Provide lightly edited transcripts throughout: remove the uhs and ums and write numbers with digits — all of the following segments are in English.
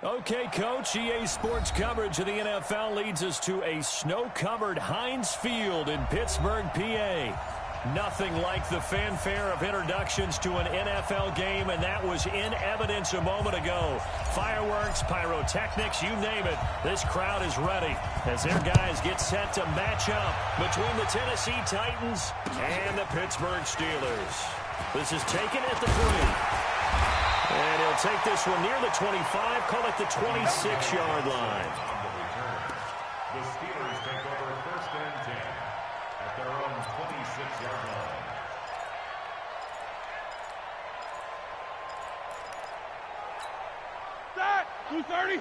Okay, Coach, EA Sports coverage of the NFL leads us to a snow-covered Heinz Field in Pittsburgh, PA. Nothing like the fanfare of introductions to an NFL game, and that was in evidence a moment ago. Fireworks, pyrotechnics, you name it. This crowd is ready as their guys get set to match up between the Tennessee Titans and the Pittsburgh Steelers. This is taken at the 3. And he'll take this one near the 25, call it the 26-yard line. The Steelers take over 1st and 10 at their own 26-yard line. Start! 230.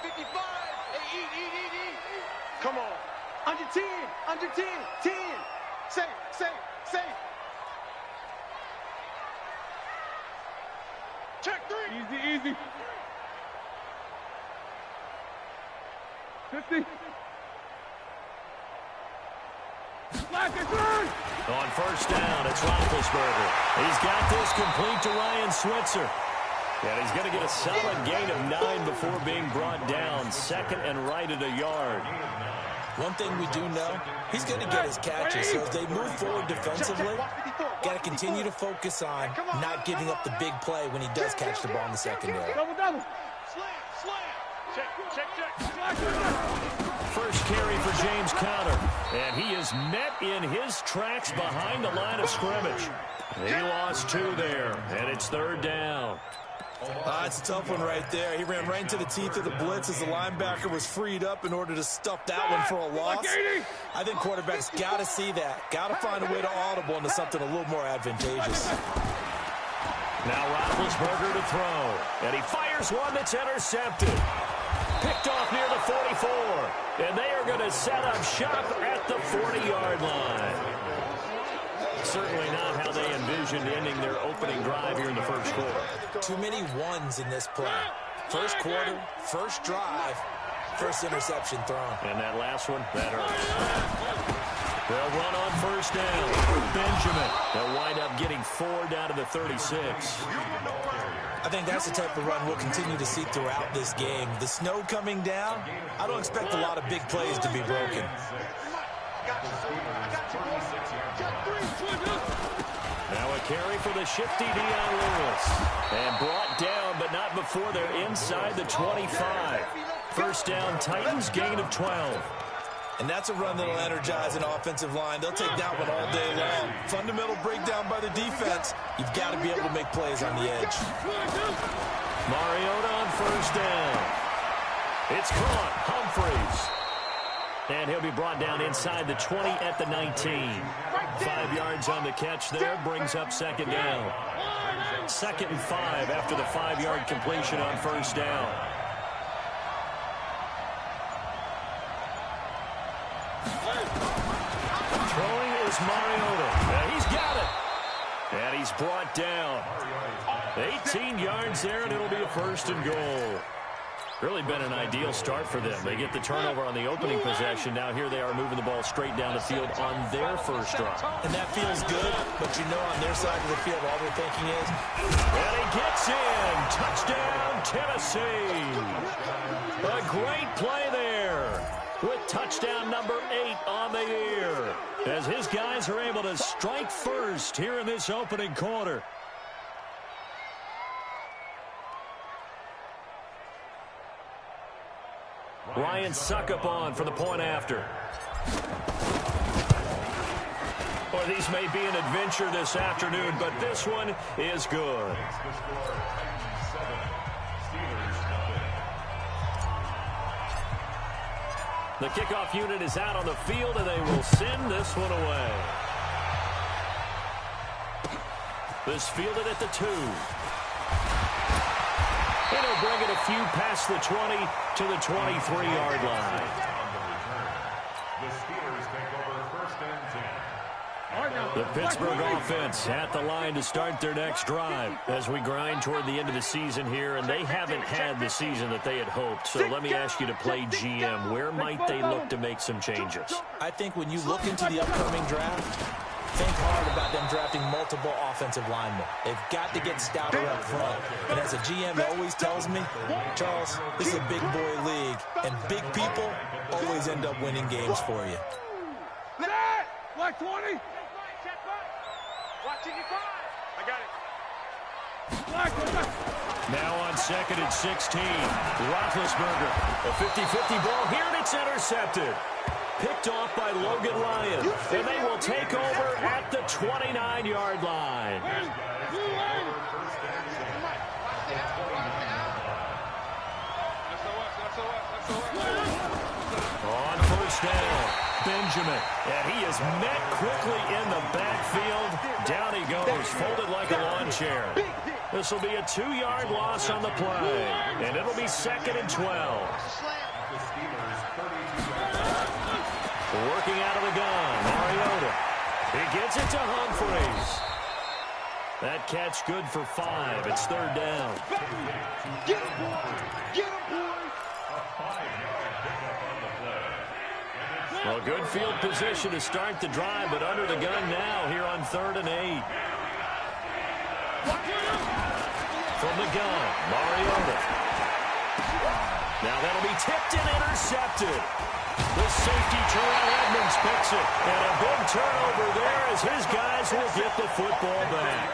55. Hey, eat. Come on. Under 10. 10. Say. Check 3. Easy. 50. Slack it, turn. On 1st down, it's Roethlisberger. He's got this complete to Ryan Switzer. And he's going to get a solid gain of 9 before being brought down. 2nd and right at a yard. One thing we do know, he's going to get his catches. So as they move forward defensively, got to continue to focus on not giving up the big play when he does catch the ball in the secondary. Double. Slam. Check. First carry for James Conner. And he is met in his tracks behind the line of scrimmage. He lost 2 there, and it's 3rd down. It's a tough one right there. He ran right into the teeth of the blitz as the linebacker was freed up in order to stuff that one for a loss. I think quarterbacks got to see that. Got to find a way to audible into something a little more advantageous. Now Roethlisberger to throw. And he fires one that's intercepted. Picked off near the 44. And they are going to set up shop at the 40-yard line. Certainly not how they envisioned ending their opening drive here in the 1st quarter. Too many ones in this play. 1st quarter, 1st drive, 1st interception thrown. And that last one, that hurts. They'll run on 1st down. Benjamin. They'll wind up getting 4 down to the 36. I think that's the type of run we'll continue to see throughout this game. The snow coming down, I don't expect a lot of big plays to be broken. Now a carry for the shifty Dion Lewis. And brought down, but not before they're inside the 25. 1st down, Titans, gain of 12. And that's a run that'll energize an offensive line. They'll take that one all day long. Fundamental breakdown by the defense. You've got to be able to make plays on the edge. Mariota on 1st down. It's caught. Humphreys. And he'll be brought down inside the 20 at the 19. 5 yards on the catch there, brings up 2nd down. 2nd and 5 after the 5-yard completion on 1st down. Throwing is Mariota. And he's got it. And he's brought down. 18 yards there, and it'll be a 1st and goal. Really been an ideal start for them. They get the turnover on the opening possession. Now here they are moving the ball straight down the field on their 1st drive. And that feels good, but you know on their side of the field all they're thinking is. And he gets in. Touchdown, Tennessee. A great play there with touchdown number 8 on the year as his guys are able to strike first here in this opening quarter. Ryan Suckup on for the point after. Well, these may be an adventure this afternoon, but this one is good. The kickoff unit is out on the field, and they will send this one away. This fielded at the 2. And he'll bring it a few past the 20 to the 23-yard line. The Steelers take over 1st and 10. The Pittsburgh offense at the line to start their next drive as we grind toward the end of the season here, and they haven't had the season that they had hoped. So let me ask you to play GM. Where might they look to make some changes? I think when you look into the upcoming draft, think hard about them drafting multiple offensive linemen. They've got to get stouter up front. And as a GM always tells me, Charles, this is a big boy league, and big people always end up winning games for you. Like 20. Watch it, I got it. Now on 2nd and 16, Roethlisberger. A 50-50 ball here, and it's intercepted. Picked off by Logan Ryan, and they will take over at the 29-yard line. On first down, Benjamin, and he is met quickly in the backfield. Down he goes, folded like a lawn chair. This will be a 2-yard loss on the play, and it'll be 2nd and 12. Working out of the gun, Mariota. He gets it to Humphreys. That catch good for 5. It's 3rd down. Get him, boy! Get him, boy! Well, good field position to start the drive, but under the gun now here on 3rd and 8. From the gun, Mariota. Now that'll be tipped and intercepted. The safety, Terrell Edmonds, picks it. And a big turnover there as his guys will get the football back.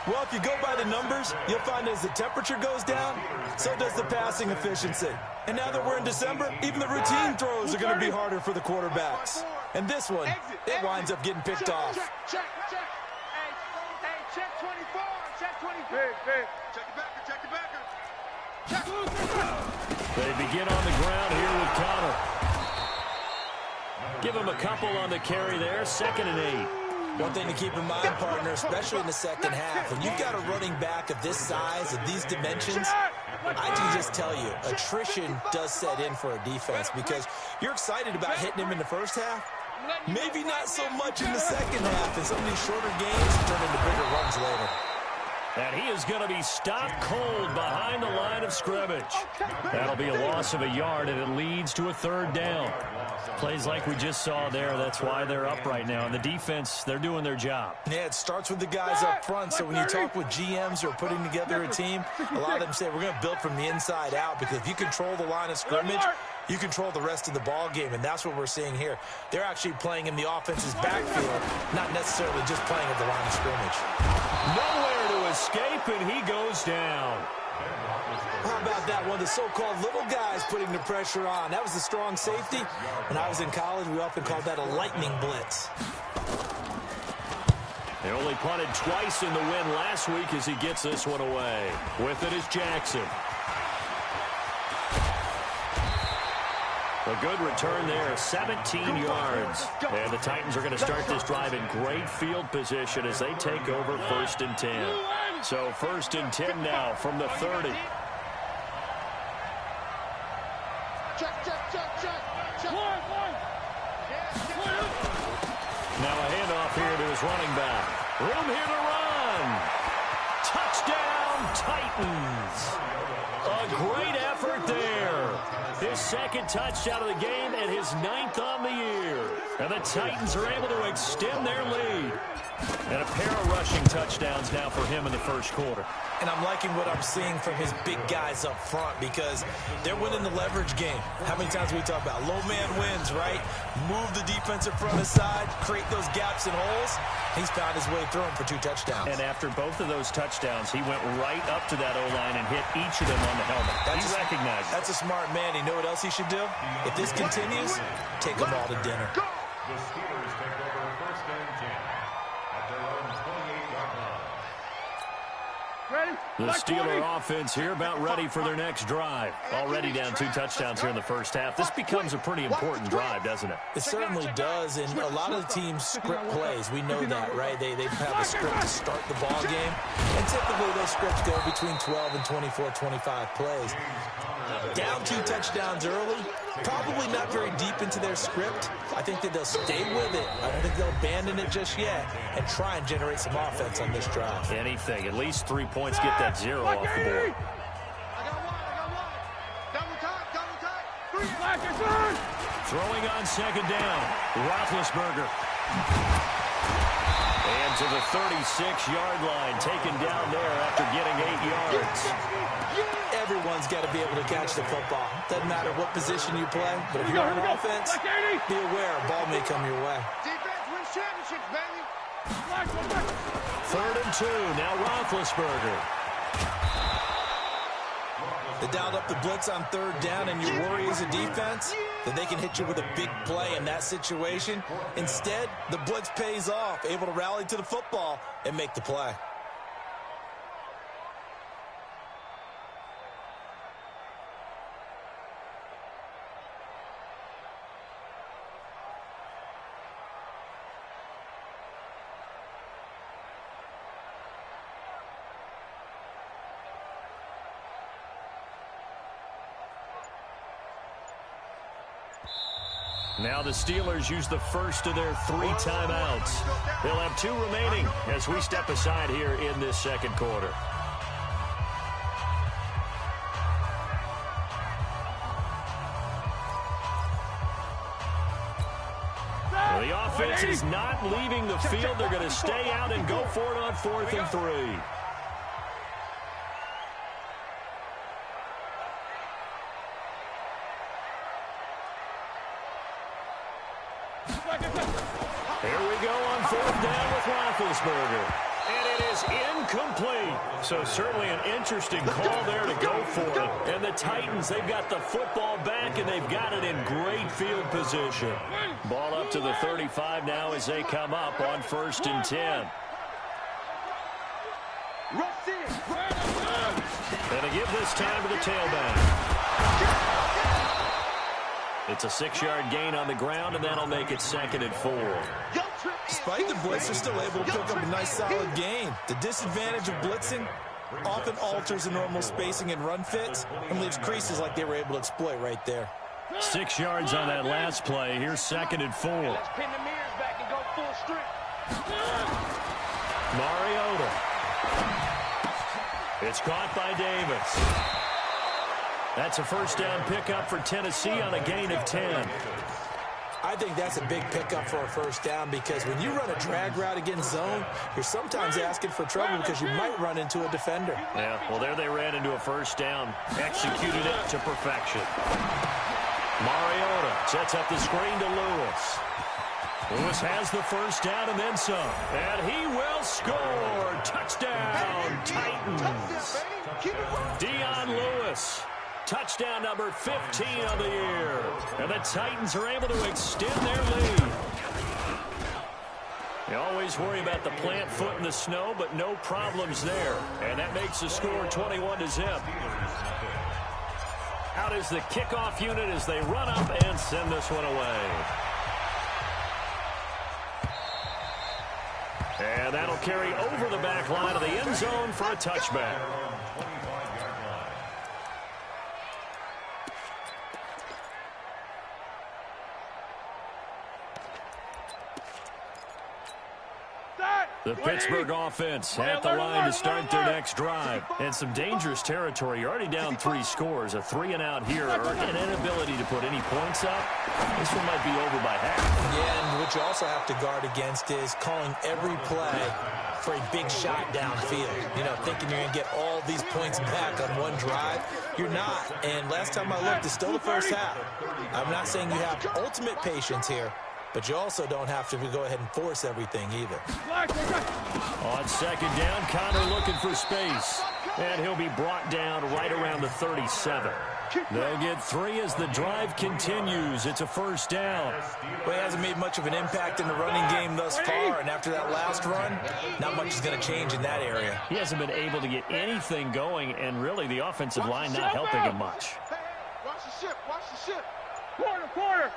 Well, if you go by the numbers, you'll find as the temperature goes down, so does the passing efficiency. And now that we're in December, even the routine throws are going to be harder for the quarterbacks. And this one, it winds up getting picked off. Check. Hey, check 24. Check 24. Check the backer. They begin on the ground here with Connor. Give him a couple on the carry there. 2nd and 8. One thing to keep in mind, partner, especially in the second half, when you've got a running back of this size, of these dimensions, I can just tell you, attrition does set in for a defense because you're excited about hitting him in the first half. Maybe not so much in the second half, and some of these shorter games turn into bigger runs later. And he is going to be stopped cold behind the line of scrimmage. That'll be a loss of a yard, and it leads to a 3rd down. Plays like we just saw there, that's why they're up right now. And the defense, they're doing their job. Yeah, it starts with the guys up front. So when you talk with GMs who are putting together a team, a lot of them say we're going to build from the inside out because if you control the line of scrimmage, you control the rest of the ball game, and that's what we're seeing here. They're actually playing in the offense's backfield, not necessarily just playing at the line of scrimmage. Nowhere to escape, and he goes down. How about that? One of the so-called little guys putting the pressure on. That was the strong safety. When I was in college, we often called that a lightning blitz. They only punted twice in the win last week as he gets this one away. With it is Jackson. A good return there, 17 yards. And the Titans are going to start this drive in great field position as they take over 1st and 10. So 1st and 10 now from the 30. Check. Now a handoff here to his running back. Room here to run. Touchdown, Titans. A great effort there. His 2nd touchdown of the game and his 9th on the year. And the Titans are able to extend their lead. And a pair of rushing touchdowns now for him in the 1st quarter. And I'm liking what I'm seeing from his big guys up front because they're winning the leverage game. How many times we talk about low man wins, right? Move the defensive front aside, create those gaps and holes. He's found his way through them for 2 touchdowns. And after both of those touchdowns, he went right up to that O-line and hit each of them on the helmet. He recognized it. That's a smart man. You know what else he should do? If this continues, take them all to dinner. The Steelers take over 1st and 10 at their own 28-yard line. The Steeler offense here about ready for their next drive. Already down 2 touchdowns here in the first half. This becomes a pretty important drive, doesn't it? It certainly does, and a lot of the teams script plays. We know that, right? They have a script to start the ball game, and typically those scripts go between 12 and 24, 25 plays. Down 2 touchdowns early, probably not very deep into their script. I think that they'll stay with it. I don't think they'll abandon it just yet and try and generate some offense on this drive. Anything, at least 3 points, get that 0 off the board. I got one. Double time. 3. Throwing on 2nd down, Roethlisberger. And to the 36-yard line, taken down there after getting 8 yards. Everyone's got to be able to catch the football. Doesn't matter what position you play, but if you're on offense, be aware a ball may come your way. Defense wins championships, baby. 3rd and 2, now Roethlisberger. They dialed up the blitz on 3rd down, and you worry as a defense that they can hit you with a big play in that situation. Instead, the blitz pays off, able to rally to the football and make the play. Now the Steelers use the first of their 3 timeouts. They'll have 2 remaining as we step aside here in this second quarter. Well, the offense is not leaving the field. They're going to stay out and go for it on 4th and 3. Here we go on 4th down with Roethlisberger. And it is incomplete. So certainly an interesting call there to go for it. And the Titans, they've got the football back, and they've got it in great field position. Ball up to the 35 now as they come up on 1st and 10. And they give this time to the tailback. It's a 6-yard gain on the ground, and that'll make it 2nd and 4. Despite the blitz, they're still able to pick up a nice solid gain. The disadvantage of blitzing often alters the normal spacing and run fits and leaves creases like they were able to exploit right there. 6 yards on that last play. Here's 2nd and 4. Let's pin the mirrors back and go full strength. Mariota. It's caught by Davis. That's a 1st down pickup for Tennessee on a gain of 10. I think that's a big pickup for a 1st down because when you run a drag route against zone, you're sometimes asking for trouble because you might run into a defender. Yeah, well, there they ran into a 1st down. Executed it to perfection. Mariota sets up the screen to Lewis. Lewis has the 1st down and then some. And he will score. Touchdown, Titans. Dion Lewis. Touchdown number 15 of the year. And the Titans are able to extend their lead. You always worry about the plant foot in the snow, but no problems there. And that makes the score 21-0. Out is the kickoff unit as they run up and send this one away. And that'll carry over the back line of the end zone for a touchback. The Pittsburgh offense at the line to start their next drive. And some dangerous territory. You're already down 3 scores. A 3 and out here, or an inability to put any points up. This one might be over by half. Yeah, and what you also have to guard against is calling every play for a big shot downfield. You know, thinking you're going to get all these points back on one drive. You're not. And last time I looked, it's still the 1st half. I'm not saying you have ultimate patience here, but you also don't have to go ahead and force everything either. On 2nd down, Connor looking for space. And he'll be brought down right around the 37. They'll get 3 as the drive continues. It's a 1st down. Well, he hasn't made much of an impact in the running game thus far, and after that last run, not much is going to change in that area. He hasn't been able to get anything going, and really the offensive line not helping him much. Hey, watch the ship, watch the ship. Quarter.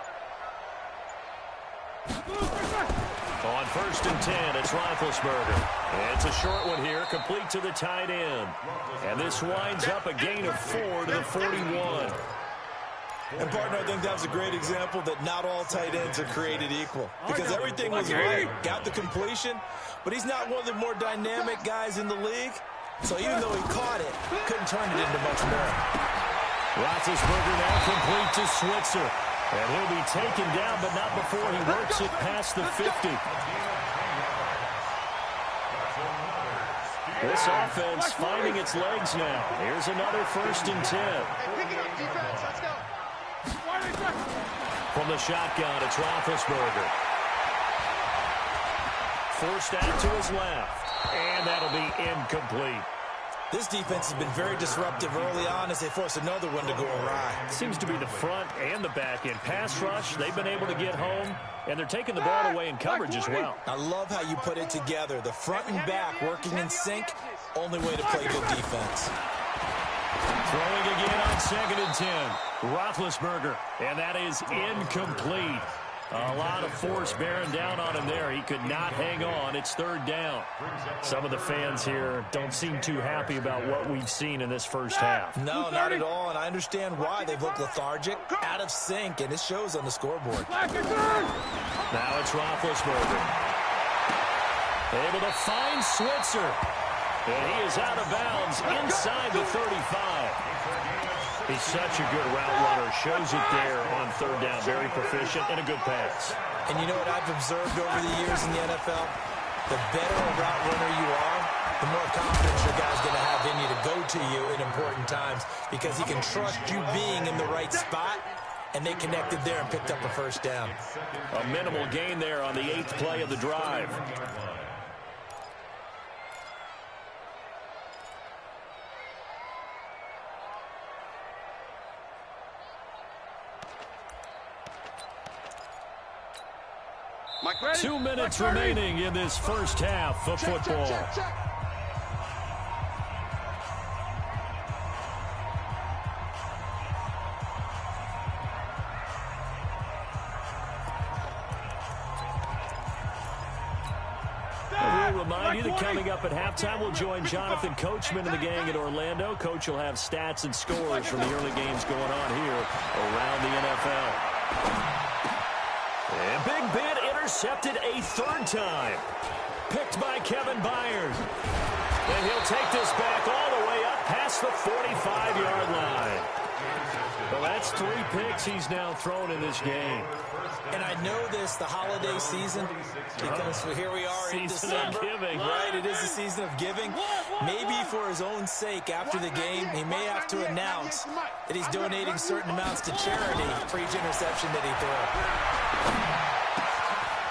On 1st and 10, it's Roethlisberger. It's a short one here, complete to the tight end. And this winds up a gain of 4 to the 41. And, partner, I think that's a great example that not all tight ends are created equal. Because everything was right, got the completion, but he's not one of the more dynamic guys in the league. So even though he caught it, couldn't turn it into much more. Roethlisberger now complete to Switzer. And he'll be taken down, but not before he works it past the 50. This offense finding its legs now. Here's another 1st and 10. Pick it up, defense. Let's go. From the shotgun, it's Roethlisberger. Forced out to his left. And that'll be incomplete. This defense has been very disruptive early on as they force another one to go awry. Seems to be the front and the back end. Pass rush, they've been able to get home, and they're taking the ball away in coverage as well. I love how you put it together. The front and back working in sync, only way to play good defense. Throwing again on 2nd and 10. Roethlisberger, and that is incomplete. A lot of force bearing down on him there. He could not hang on. It's 3rd down. Some of the fans here don't seem too happy about what we've seen in this first half. No, not at all, and I understand why. They've looked lethargic, out of sync, and it shows on the scoreboard. Now it's Roethlisberger. Able to find Switzer. And he is out of bounds inside the 35. He's such a good route runner. Shows it there on 3rd down. Very proficient and a good pass. And you know what I've observed over the years in the NFL? The better a route runner you are, the more confidence your guy's going to have in you to go to you in important times because he can trust you being in the right spot, and they connected there and picked up a 1st down. A minimal gain there on the 8th play of the drive. Ready? 2 minutes remaining in this first half of football. Check. We'll remind you that coming up at halftime, we'll join Jonathan Coachman and the gang in Orlando. Coach will have stats and scores from the early games going on here around the NFL. And Big Ben intercepted a 3rd time. Picked by Kevin Byard. And he'll take this back all the way up past the 45-yard line. Well, that's 3 picks he's now thrown in this game. And I know this, the holiday season, because here we are in December. Giving. Right, it is the season of giving. Maybe for his own sake, after the game, he may have to announce that he's donating certain amounts to charity for each interception that he throws.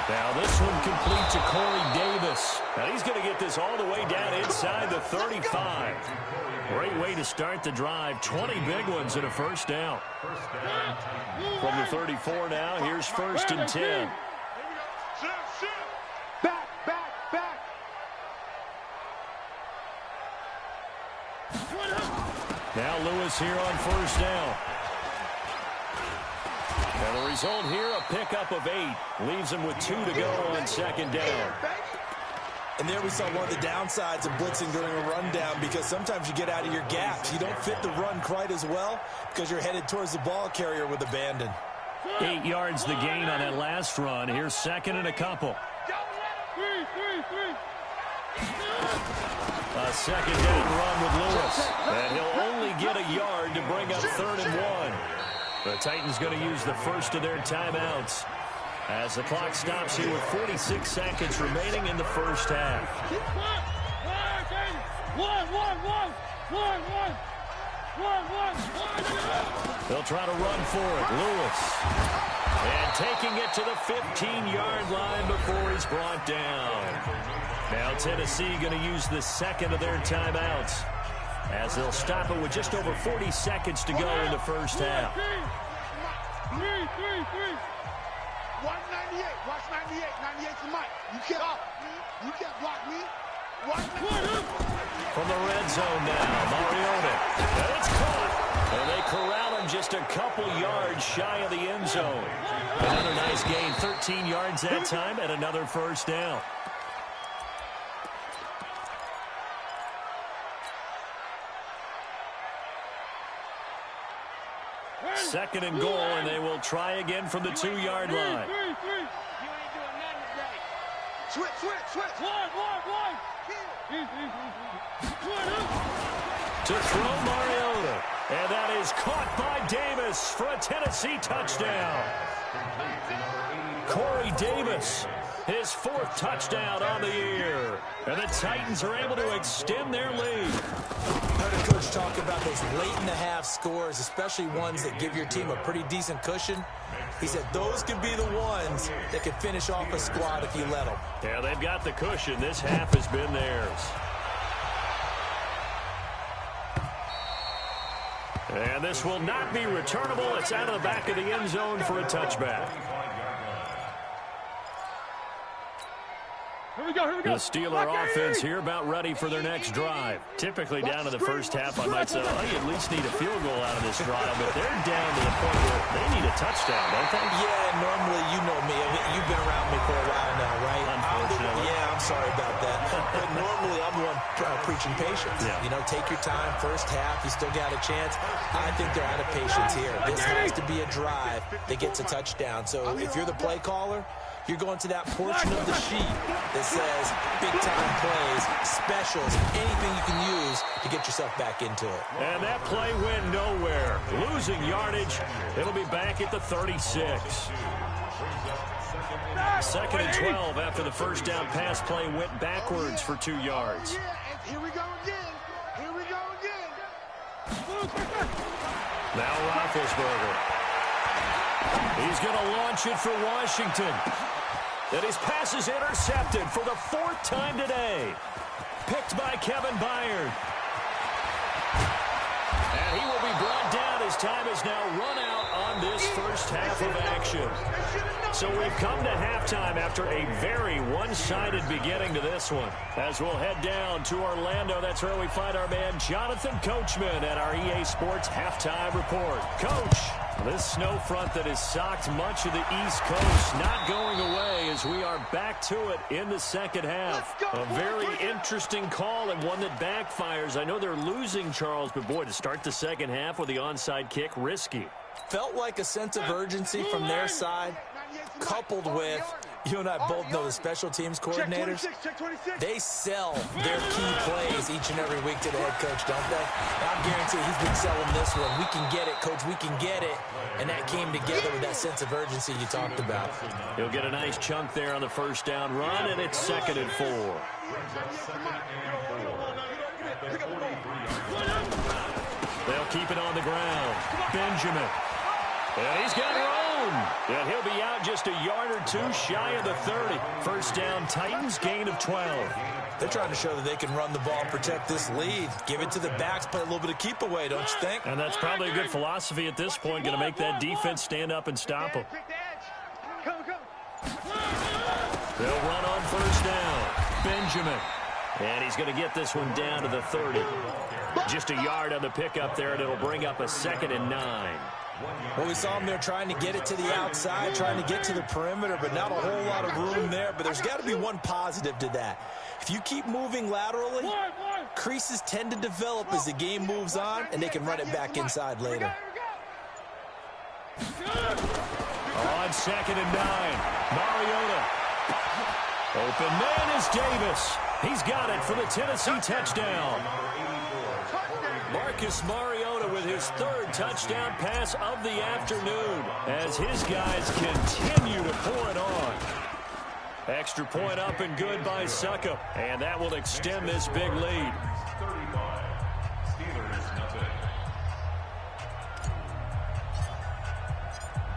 Now this one complete to Corey Davis. Now he's going to get this all the way down inside the 35. Great way to start the drive. 20 big ones and a 1st down. From the 34 now, here's 1st and 10. Back. Now Lewis here on 1st down. And the result here, a pickup of 8. Leaves him with 2 to go on 2nd down. And there we saw one of the downsides of blitzing during a rundown because sometimes you get out of your gaps. You don't fit the run quite as well because you're headed towards the ball carrier with abandon. 8 yards the gain on that last run. Here's 2nd and a couple. A 2nd down run with Lewis. And he'll only get a yard to bring up 3rd and 1. The Titans going to use the first of their timeouts as the clock stops here with 46 seconds remaining in the first half. They'll try to run for it. Lewis. And taking it to the 15-yard line before he's brought down. Now Tennessee going to use the 2nd of their timeouts as they'll stop it with just over 40 seconds to go in the first half. 198. Watch 98. 98's the mic. You can't block me. From the red zone now, Mariota. And it's caught. And they corral him just a couple yards shy of the end zone. Another nice gain, 13 yards that time, and another 1st down. Second and goal, and they will try again from the 2-yard line. You ain't doing nothing today. Switch. To throw Mariota. And that is caught by Davis for a Tennessee touchdown. Corey Davis, his 4th touchdown on the year. And the Titans are able to extend their lead. I heard a coach talk about those late-in-the-half scores, especially ones that give your team a pretty decent cushion. He said those could be the ones that could finish off a squad if you let them. Yeah, they've got the cushion. This half has been theirs. And this will not be returnable. It's out of the back of the end zone for a touchback. Here we go, here we go. The Steeler offense here about ready for their next drive. Typically down to the first half, I might say, oh, you at least need a field goal out of this drive, but they're down to the point where they need a touchdown, don't they? Yeah, normally, you know me. I mean, you've been around me for a while now, right? Unfortunately. Yeah, I'm sorry about that. But normally, I'm the one preaching patience. Yeah. You know, take your time. First half, you still got a chance. I think they're out of patience here. This has to be a drive that gets a touchdown. So if you're the play caller, you're going to that portion of the sheet that says big-time plays, specials, anything you can use to get yourself back into it. And that play went nowhere. Losing yardage. It'll be back at the 36. 2nd and 12 after the first down pass play went backwards for 2 yards. Here we go again. Here we go again. Now Roethlisberger. He's going to launch it for Washington. And his pass is intercepted for the 4th time today. Picked by Kevin Byard. And he will be brought down as time has now run out on this first half of action. So we've come to halftime after a very one-sided beginning to this one. As we'll head down to Orlando, that's where we find our man Jonathan Coachman at our EA Sports Halftime Report. Coach, this snow front that has socked much of the East Coast not going away as we are back to it in the second half. A very interesting call and one that backfires. I know they're losing, Charles, but boy, to start the second half with the onside kick, risky. Felt like a sense of urgency from their side, coupled with, you and I both know the special teams coordinators, they sell their key plays each and every week to the head coach, don't they? And I guarantee he's been selling this one. We can get it, coach, we can get it. And that came together with that sense of urgency you talked about. He'll get a nice chunk there on the first down run, and it's 2nd and 4. They'll keep it on the ground. Benjamin. And he's got room. And he'll be out just a yard or two shy of the 30. First down, Titans, gain of 12. They're trying to show that they can run the ball and protect this lead. Give it to the backs, play a little bit of keep away, don't you think? And that's probably a good philosophy at this point, going to make that defense stand up and stop them. They'll run on first down. Benjamin. And he's going to get this one down to the 30. Just a yard on the pickup there, and it'll bring up a 2nd and 9. Well, we saw him there trying to get it to the outside, trying to get to the perimeter, but not a whole lot of room there. But there's got to be one positive to that. If you keep moving laterally, creases tend to develop as the game moves on, and they can run it back inside later. On 2nd and 9, Mariota. Open man is Davis. He's got it for the Tennessee touchdown. Marcus Mariota with his 3rd touchdown pass of the afternoon as his guys continue to pour it on. Extra point up and good by Suckup, and that will extend this big lead. 35. Steelers nothing.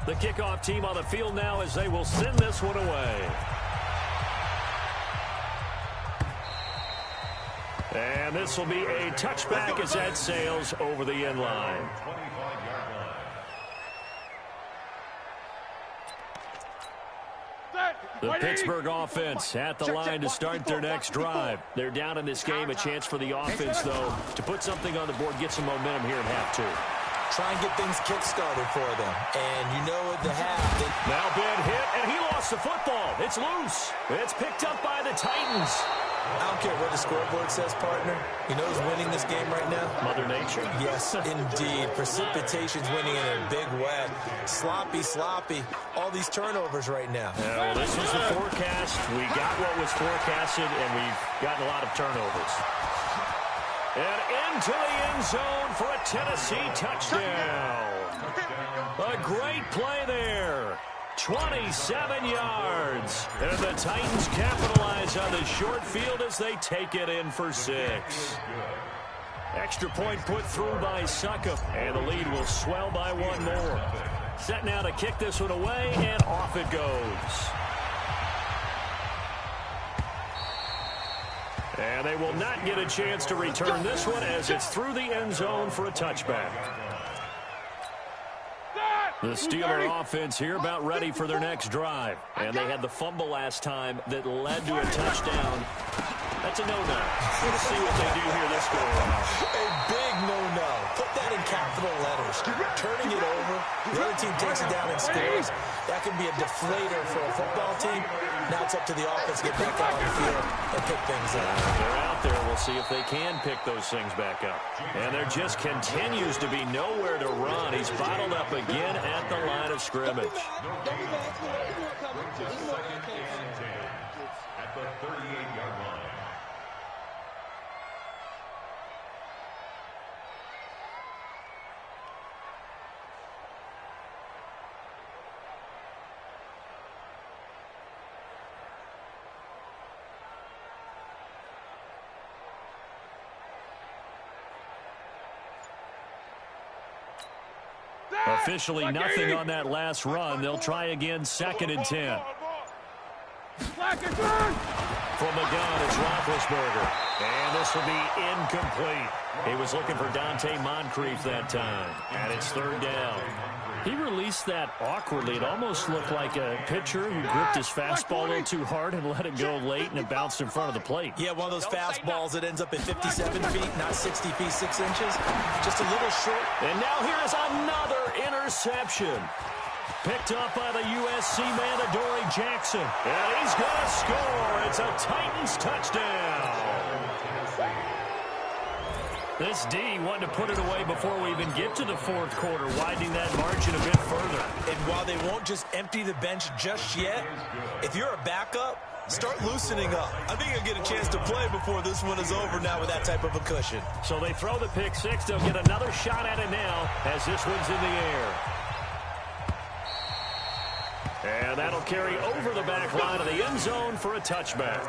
The kickoff team on the field now as they will send this one away. And this will be a touchback as that sails over the end line. 25-yard line. The Pittsburgh offense at the line to start their next drive. They're down in this game. A chance for the offense, though, to put something on the board, get some momentum here in half 2. Try and get things kick-started for them. And you know at the half. Now Ben hit, and he lost the football. It's loose. It's picked up by the Titans. I don't care what the scoreboard says, partner. You know who's winning this game right now? Mother Nature. Yes, indeed. Precipitation's winning in a big way. Sloppy. All these turnovers right now. Well, this was the forecast. We got what was forecasted, and we've gotten a lot of turnovers. And into the end zone for a Tennessee touchdown. A great play there. 27 yards. And the Titans capitalize on the short field as they take it in for 6. Extra point put through by Suckup, and the lead will swell by 1 more. Set now to kick this one away, and off it goes. And they will not get a chance to return this one as it's through the end zone for a touchback. The Steeler offense here about ready for their next drive. And they had the fumble last time that led to a touchdown. That's a no-no. We'll see what they do here this go around. A big no-no. Put that in capital letters. Turning it over, the other team takes it down and scores. That can be a deflator for a football team. Now it's up to the offense to get back out on the field and pick things up. They're out there. We'll see if they can pick those things back up. And there just continues to be nowhere to run. He's bottled up again at the line of scrimmage. At the 38-yard line. Officially nothing on that last run. They'll try again, 2nd and 10. From the gun, it's Roethlisberger. And this will be incomplete. He was looking for Dante Moncrief that time. And it's 3rd down. He released that awkwardly. It almost looked like a pitcher who gripped his fastball a little too hard and let it go late, and it bounced in front of the plate. Yeah, one of those fastballs that ends up at 57 feet, not 60 feet, 6 inches. Just a little short. And now here's another interception. Picked up by the USC man, Adoree Jackson. And he's going to score. It's a Titans touchdown. This D wanted to put it away before we even get to the 4th quarter, widening that margin a bit further. And while they won't just empty the bench just yet, if you're a backup, start loosening up. I think you'll get a chance to play before this one is over now with that type of a cushion. So they throw the pick 6. They'll get another shot at it now as this one's in the air. And that'll carry over the back line of the end zone for a touchback.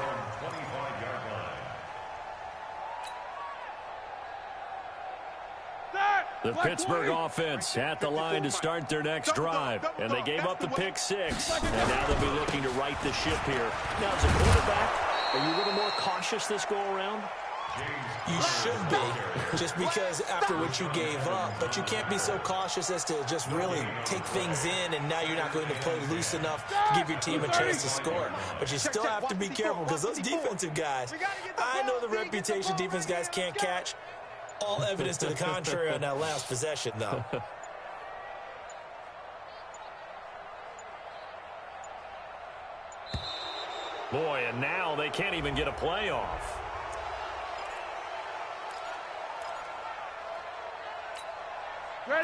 The Pittsburgh offense at the line to start their next drive. And they gave up the pick 6. And now they'll be looking to right the ship here. Now, as a quarterback, are you a little more cautious this go-around? You should be, just because after what you gave up. But you can't be so cautious as to just really take things in, and now you're not going to play loose enough to give your team a chance to score. But you still have to be careful, because those defensive guys, I know the reputation defense guys can't catch. All evidence to the contrary on that last possession, though. Boy, and now they can't even get a playoff.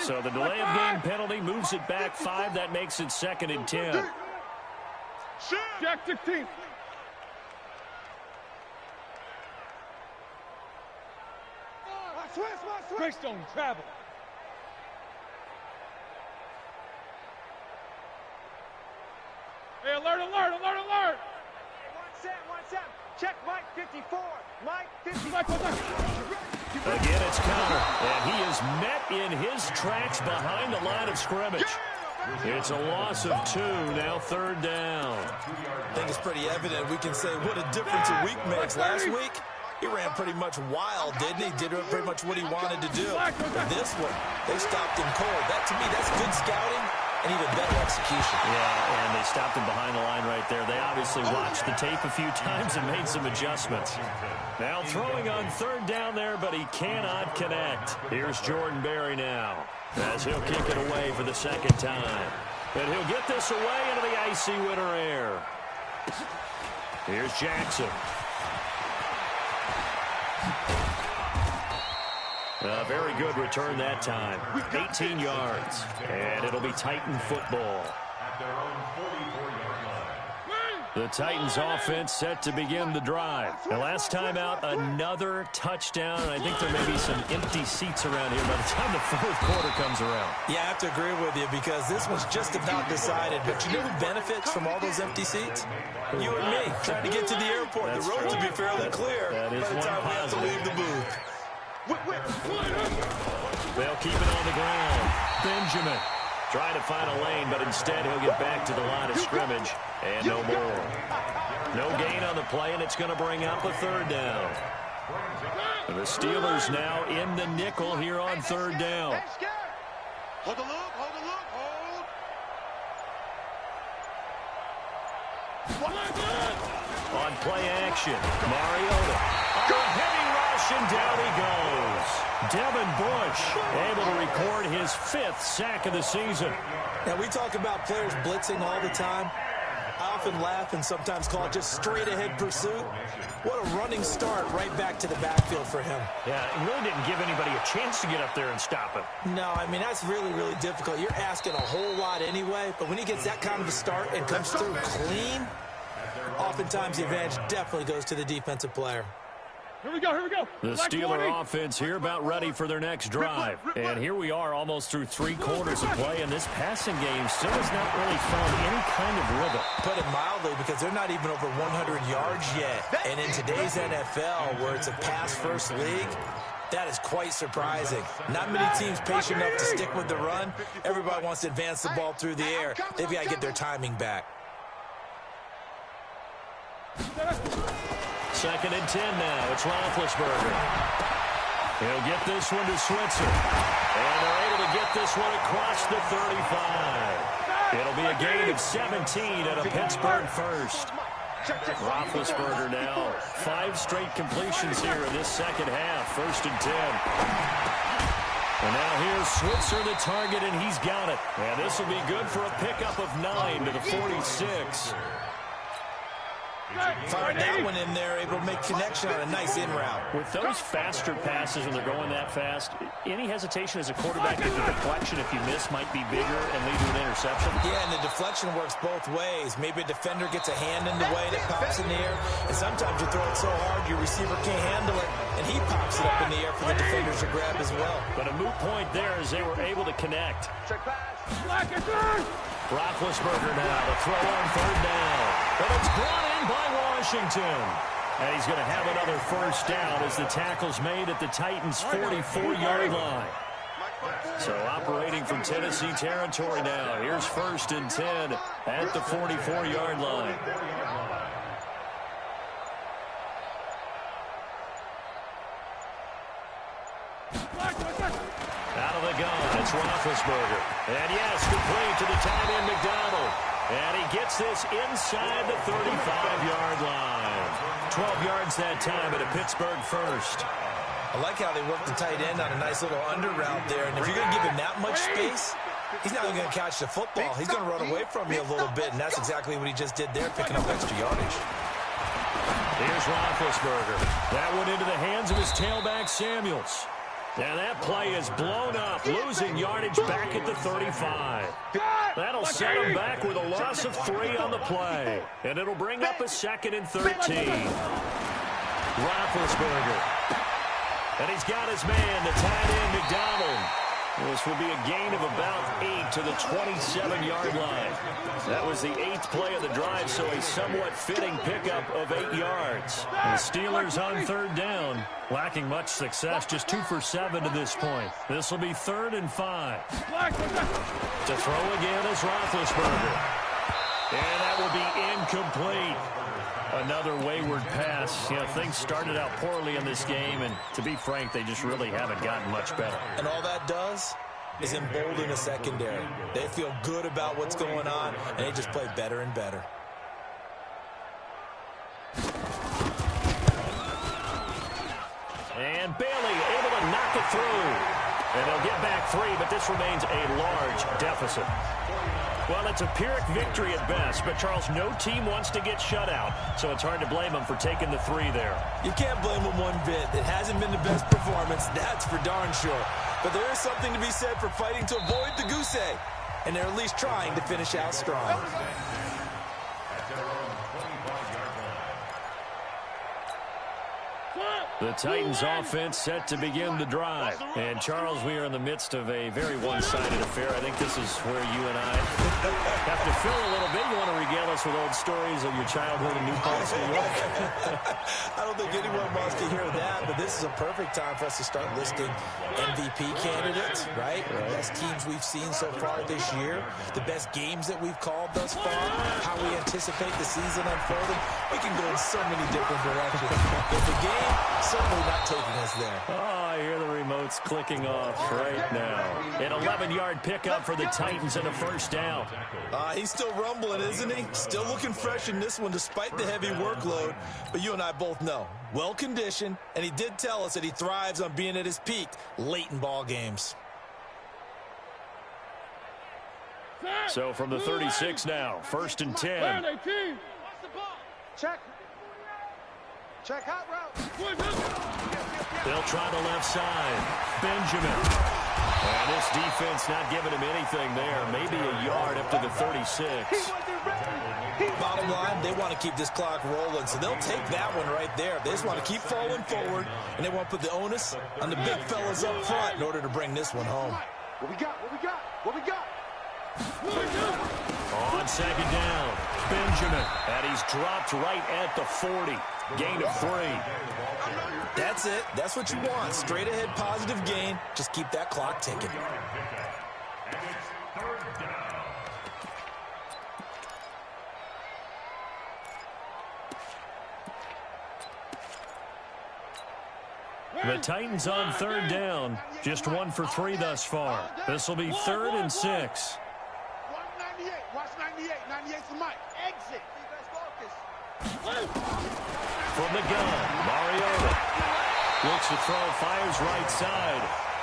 So the delay of game penalty moves it back 5. That makes it 2nd and 10. Jack 16. Greystone, travel. Hey, alert, alert, alert, alert. 1-7. Check Mike 54. Mike 54. Again, it's Connor, and he is met in his tracks behind the line of scrimmage. It's a loss of 2, now 3rd down. I think it's pretty evident. We can say what a difference a week makes. Last week, he ran pretty much wild, didn't he? Did pretty much what he wanted to do. This one, they stopped him cold. That, to me, that's good scouting and even better execution. Yeah, and they stopped him behind the line right there. They obviously watched the tape a few times and made some adjustments. Now throwing on 3rd down there, but he cannot connect. Here's Jordan Berry now, as he'll kick it away for the 2nd time. And he'll get this away into the icy winter air. Here's Jackson. A very good return that time. 18 yards. And it'll be Titan football. At their own 44-yard line. The Titans offense set to begin the drive. The last time out, another touchdown. And I think there may be some empty seats around here by the time the fourth quarter comes around. Yeah, I have to agree with you because this one's just about decided. But you know who benefits from all those empty seats? You and me, trying to get to the airport. The road to be fairly clear by the time we have to leave the booth. They'll keep it on the ground. Benjamin trying to find a lane, but instead he'll get back to the line of scrimmage. And no more. No gain on the play, and it's going to bring up a third down. The Steelers now in the nickel here on third down. Hold the loop, hold the loop, hold. On play action, Mariota. A heavy rush, and down he goes. Devin Bush able to record his 5th sack of the season. Now, we talk about players blitzing all the time. I often laugh and sometimes call it just straight-ahead pursuit. What a running start right back to the backfield for him. Yeah, it really didn't give anybody a chance to get up there and stop him. No, I mean, that's really, really difficult. You're asking a whole lot anyway, but when he gets that kind of a start and comes through clean, oftentimes the advantage definitely goes to the defensive player. Here we go, here we go. The Steeler offense here about ready for their next drive. And here we are almost through 3 quarters of play, and this passing game still has not really found any kind of rhythm. Put it mildly, because they're not even over 100 yards yet. And in today's NFL, where it's a pass-first league, that is quite surprising. Not many teams patient enough to stick with the run. Everybody wants to advance the ball through the air. They've got to get their timing back. 2nd and 10 now. It's Roethlisberger. He'll get this one to Switzer. And they're able to get this one across the 35. It'll be a gain of 17 and a Pittsburgh first. Roethlisberger now. 5 straight completions here in this second half. 1st and 10. And now here's Switzer, the target, and he's got it. And this will be good for a pickup of 9 to the 46. Fired that one in there, able to make connection on a nice in route. With those faster passes when they're going that fast, any hesitation as a quarterback if the deflection, if you miss, might be bigger and lead to an interception? Yeah, and the deflection works both ways. Maybe a defender gets a hand in the way and it pops in the air, and sometimes you throw it so hard your receiver can't handle it, and he pops it up in the air for the defenders to grab as well. But a moot point there as they were able to connect. Roethlisberger now to throw on third down. But it's brought in by Washington. And he's going to have another first down as the tackle's made at the Titans' 44-yard line. So operating from Tennessee territory now. Here's 1st and 10 at the 44-yard line. Out of the gun, it's Roethlisberger. And yes, complete to the tight end, McDonald. And he gets this inside the 35-yard line. 12 yards that time at a Pittsburgh first. I like how they work the tight end on a nice little under route there. And if you're going to give him that much space, he's not even going to catch the football. He's going to run away from you a little bit, and that's exactly what he just did there, picking up extra yardage. Here's Roethlisberger. That one into the hands of his tailback, Samuels. And that play is blown up, losing yardage back at the 35. That'll set him back with a loss of 3 on the play. And it'll bring up a 2nd and 13. Roethlisberger. And he's got his man, the tight end, McDonald. This will be a gain of about 8 to the 27-yard line. That was the 8th play of the drive, so a somewhat fitting pickup of 8 yards. The Steelers on third down, lacking much success, just 2 for 7 to this point. This will be 3rd and 5. To throw again is Roethlisberger. And that will be incomplete. Another wayward pass. You know, things started out poorly in this game, and to be frank, they just really haven't gotten much better. And all that does is embolden the secondary. They feel good about what's going on, and they just play better and better. And Bailey able to knock it through. And they'll get back 3, but this remains a large deficit. Well, it's a Pyrrhic victory at best, but, Charles, no team wants to get shut out, so it's hard to blame them for taking the 3 there. You can't blame them one bit. It hasn't been the best performance, that's for darn sure. But there is something to be said for fighting to avoid the goose egg, and they're at least trying to finish out strong. The Titans offense set to begin the drive. And, Charles, we are in the midst of a very one-sided affair. I think this is where you and I have to fill a little bit. You want to regale us with old stories of your childhood in New Paltz, New York? I don't think anyone wants to hear that, but this is a perfect time for us to start listing MVP candidates, right? The best teams we've seen so far this year, the best games that we've called thus far, how we anticipate the season unfolding. We can go in so many different directions. But the game, certainly not taking us there. Oh, I hear the remotes clicking off right now. An 11-yard pickup for the Titans and a first down. He's still rumbling, isn't he? Still looking fresh in this one despite the heavy workload. But you and I both know, well-conditioned, and he did tell us that he thrives on being at his peak late in ball games. So from the 36 now, 1st and 10. Check. Check hot route. They'll try the left side. Benjamin. And this defense not giving him anything there. Maybe a yard up to the 36. Bottom line, they want to keep this clock rolling, so they'll take that one right there. They just want to keep falling forward, and they want to put the onus on the big fellas up front in order to bring this one home. What we got? What we got? What we got? On second down, Benjamin. And he's dropped right at the 40. Gain of 3. That's it. That's what you want. Straight ahead positive gain. Just keep that clock ticking. The Titans on 3rd down. Just 1 for 3 thus far. This will be 3rd and 6. Watch 98. Watch 98. 98's the mic. Exit. From the gun, Mariota looks to throw, fires right side,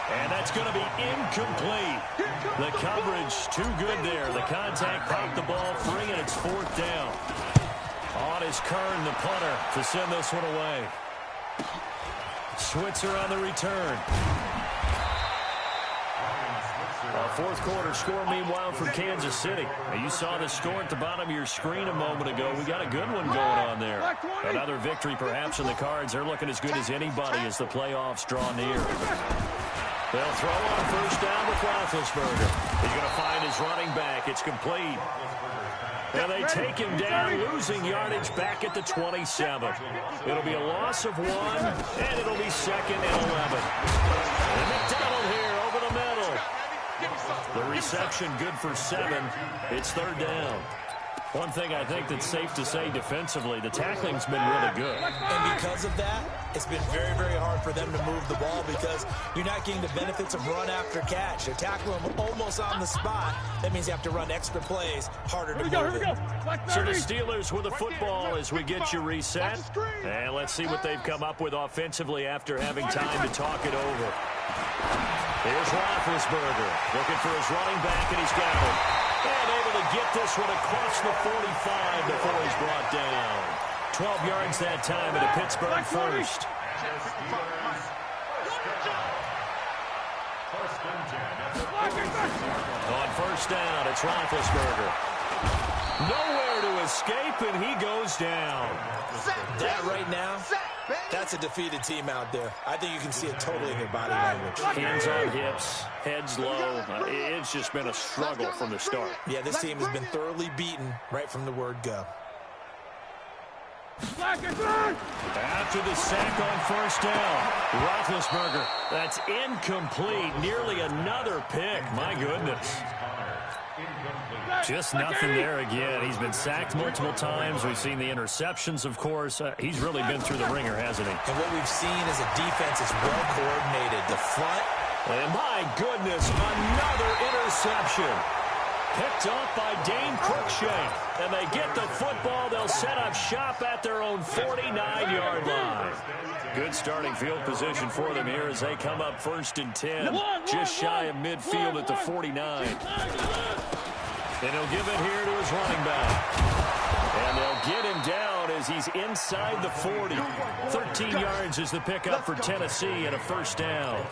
and that's going to be incomplete. The coverage too good there. The contact popped the ball free, and it's 4th down. On is Kern, the punter, to send this one away. Switzer on the return. A 4th quarter score, meanwhile, from Kansas City. Now, you saw the score at the bottom of your screen a moment ago. We got a good one going on there. Another victory perhaps in the cards. They're looking as good as anybody as the playoffs draw near. They'll throw on 1st down with Roethlisberger. He's going to find his running back. It's complete. And they take him down, losing yardage back at the 27. It'll be a loss of 1, and it'll be 2nd and 11. And McDonald here over the middle. The reception good for 7. It's 3rd down. One thing I think that's safe to say defensively, the tackling's been really good. And because of that, it's been very, very hard for them to move the ball because you're not getting the benefits of run after catch. They're tackling them almost on the spot. That means you have to run extra plays, harder to move it. So the Steelers with the football as we get you reset. And let's see what they've come up with offensively after having time to talk it over. Here's Roethlisberger looking for his running back, and he's got him. And able to get this one across the 45 before he's brought down. 12 yards that time at a Pittsburgh first. On 1st down, it's Roethlisberger. Nowhere to escape, and he goes down. That right now, that's a defeated team out there. I think you can see it totally in their body language. Hands on hips, heads low. It's just been a struggle from the start. Yeah, this team has been thoroughly beaten right from the word go. After the sack on 1st down, Roethlisberger, that's incomplete. Nearly another pick. My goodness. Just nothing there again. He's been sacked multiple times. We've seen the interceptions, of course. He's really been through the ringer, hasn't he? And what we've seen is a defense that's well coordinated. The front. And my goodness, another interception. Picked off by Dane Cruikshank. And they get the football. They'll set up shop at their own 49-yard line. Good starting field position for them here as they come up 1st and 10. Just shy of midfield at the 49. And he'll give it here to his running back. And they'll get him down as he's inside the 40. 13 yards is the pickup for Tennessee and a first down.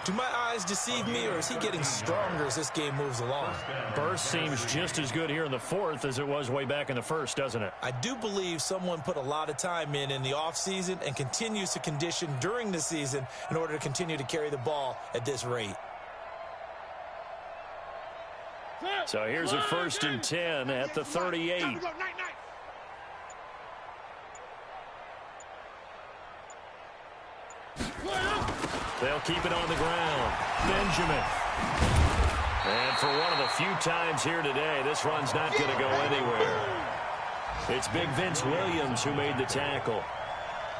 Do my eyes deceive me, or is he getting stronger as this game moves along? Burst seems just as good here in the fourth as it was way back in the first, doesn't it? I do believe someone put a lot of time in the offseason and continues to condition during the season in order to continue to carry the ball at this rate. So here's a 1st and 10 at the 38. They'll keep it on the ground. Benjamin. And for one of the few times here today, this run's not going to go anywhere. It's big Vince Williams who made the tackle.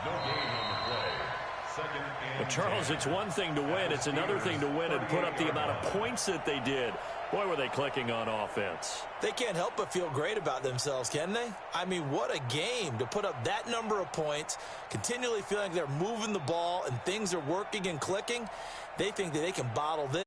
No gain on the play. Second and But Charles, it's one thing to win. It's another thing to win and put up the amount of points that they did. Boy, were they clicking on offense. They can't help but feel great about themselves, can they? I mean, what a game to put up that number of points, continually feeling like they're moving the ball and things are working and clicking. They think that they can bottle this.